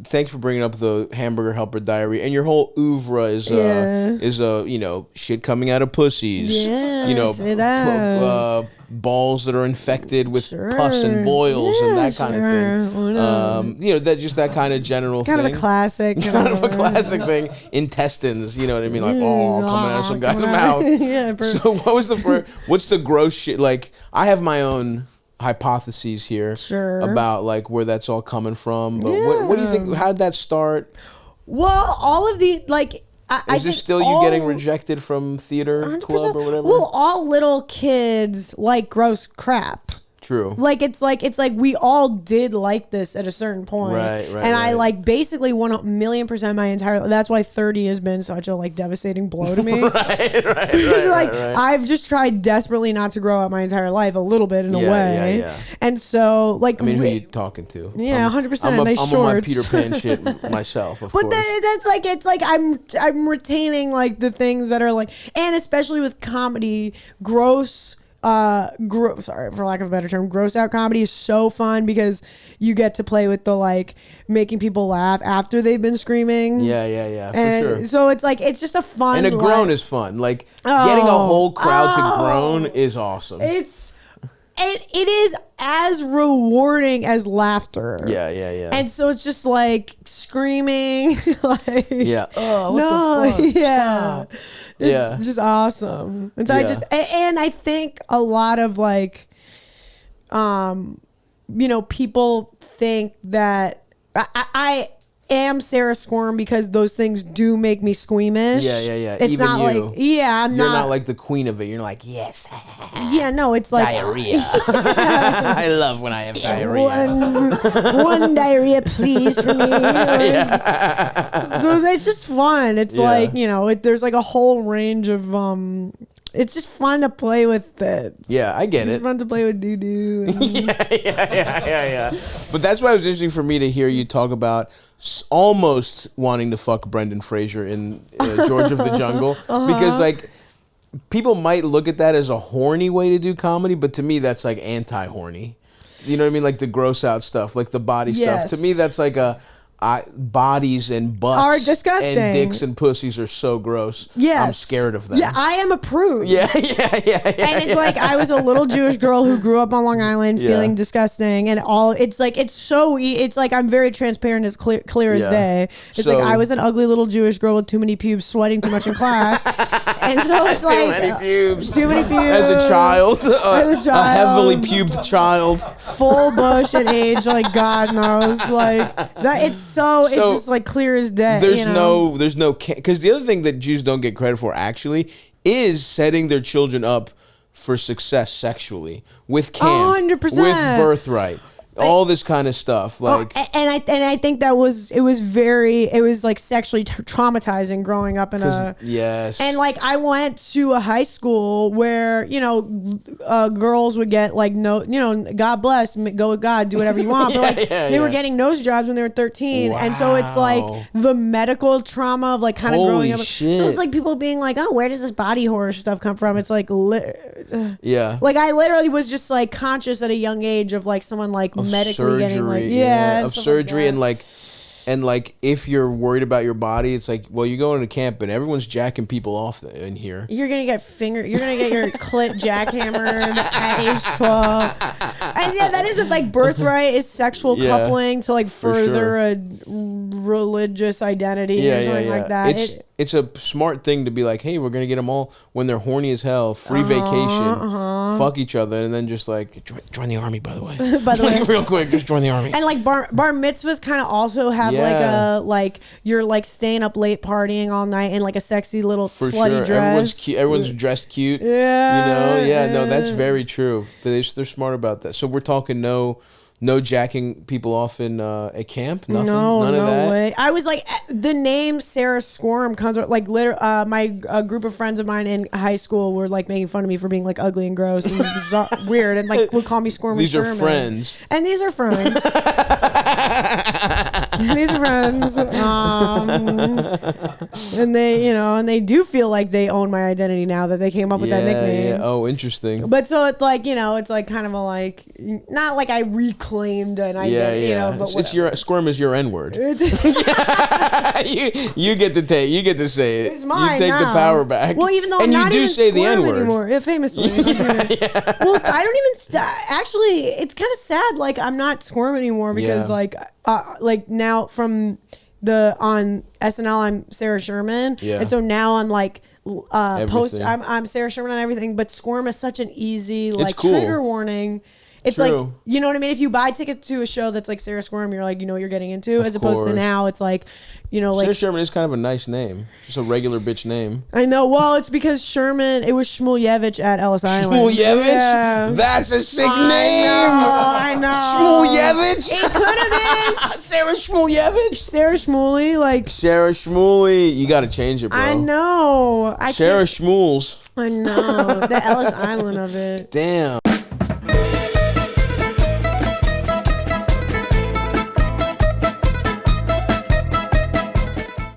thanks for bringing up the hamburger helper diary, and your whole oeuvre is shit coming out of pussies. Balls that are infected with pus and boils and that kind of thing. That kind of general thing. Kind of a classic. Kind of a classic thing. Intestines, you know what I mean? Like, coming out of some guy's mouth. So what's the gross shit? Like, I have my own hypotheses here about like where that's all coming from. But what do you think? How'd that start? Well, all of the like. Is this still you getting rejected from theater 100%. Club or whatever? Well, all little kids like gross crap. True. Like it's like we all did like this at a certain point. Right. And I like basically 1,000,000% my entire life. That's why 30 has been such a like devastating blow to me. right. I've just tried desperately not to grow up my entire life a little bit in a way. Yeah. And so like, I mean, who are you talking to? Yeah, 100%. I'm nice on my Peter Pan shit myself. Of course. That's like I'm retaining like the things that are like, and especially with comedy, sorry for lack of a better term, gross out comedy is so fun because you get to play with the like making people laugh after they've been screaming. Yeah, for sure. So it's like it's just a fun, and a groan is fun. Like getting a whole crowd to groan is awesome. It is as rewarding as laughter. Yeah. And so it's just like screaming like, oh, what the fuck? Stop. It's just awesome. And so I think a lot of like, people think that I am Sarah Squirm because those things do make me squeamish. Yeah. It's even not you. like, I'm You're not. not like the queen of it. You're like, yes. Yeah, no, it's like diarrhea. I love when I have diarrhea. One diarrhea, please, for me. So it's just fun. It's like, there's like a whole range of it's just fun to play with it. Yeah, I get it. It's fun to play with doo-doo. Yeah. But that's why it was interesting for me to hear you talk about almost wanting to fuck Brendan Fraser in George of the Jungle. Because, like, people might look at that as a horny way to do comedy, but to me, that's, like, anti-horny. You know what I mean? Like, the gross out stuff, like the body stuff. To me, that's like bodies and butts are disgusting. And dicks and pussies are so gross. Yes. I'm scared of them. Yeah, I am a prude. Yeah. And it's like I was a little Jewish girl who grew up on Long Island feeling disgusting and all. It's like it's like I'm very transparent, as clear as day. It's like I was an ugly little Jewish girl with too many pubes, sweating too much in class. And so it's like too many pubes as a child, a heavily pubed child, full bush at age like God knows, like that. It's just like clear as day. There's no because the other thing that Jews don't get credit for actually is setting their children up for success sexually with camp, 100%. with birthright. All this kind of stuff, like, and I think it was like sexually traumatizing growing up in and like I went to a high school where girls would get like God bless, go with God, do whatever you want, but like they were getting nose jobs when they were 13, and so it's like the medical trauma of like kind of growing up. Shit. So it's like people being like, oh, where does this body horror stuff come from? It's like like I literally was just like conscious at a young age of like someone like medically surgery, getting like of surgery like and like if you're worried about your body, it's like, well, you go into camp and everyone's jacking people off in here. You're gonna get your clit jackhammered at age 12. And that is like birthright is sexual coupling to like further a religious identity or something like that. It's a smart thing to be like, hey, we're going to get them all when they're horny as hell, free vacation, fuck each other, and then just like, join the army, by the way. Real quick, just join the army. And like bar mitzvahs kind of also have like you're like staying up late partying all night in like a sexy little slutty dress. Everyone's dressed cute. No, that's very true. They're smart about that. So we're talking no jacking people off in at camp? Nothing? None of that? Way. I was like, the name Sarah Squirm comes like my group of friends of mine in high school were like making fun of me for being like ugly and gross and bizarre, weird, and like would call me Squirm. These are friends. And these are friends. These are friends. And they do feel like they own my identity now that they came up with that nickname. Yeah. Oh, interesting. But so it's like, it's like kind of a like, not like I reclaimed an identity, but it's your Squirm is your N-word. You get to say it. It's mine. You take now. the power back. Well, even though and I'm not you do even say the Squirm N-word anymore. Yeah, famously. Well, I don't even actually. It's kind of sad. Like I'm not Squirm anymore because like now from on SNL I'm Sarah Sherman, and so now on like post I'm Sarah Sherman on everything. But Squirm is such an easy like trigger warning. It's like, you know what I mean? If you buy tickets to a show that's like Sarah Squirm, you're like, you know what you're getting into, as opposed to now it's like, like Sarah Sherman is kind of a nice name. Just a regular bitch name. I know. Well, it's because Sherman, it was Shmulyevich at Ellis Island. Shmulyevich? Yeah. That's a sick name. I know. Shmulyevich? It could have been. Sarah Shmulyevich? Sarah Shmuley, like. Sarah Shmuley. You got to change it, bro. I know. Sarah Shmules. I know. The Ellis Island of it. Damn.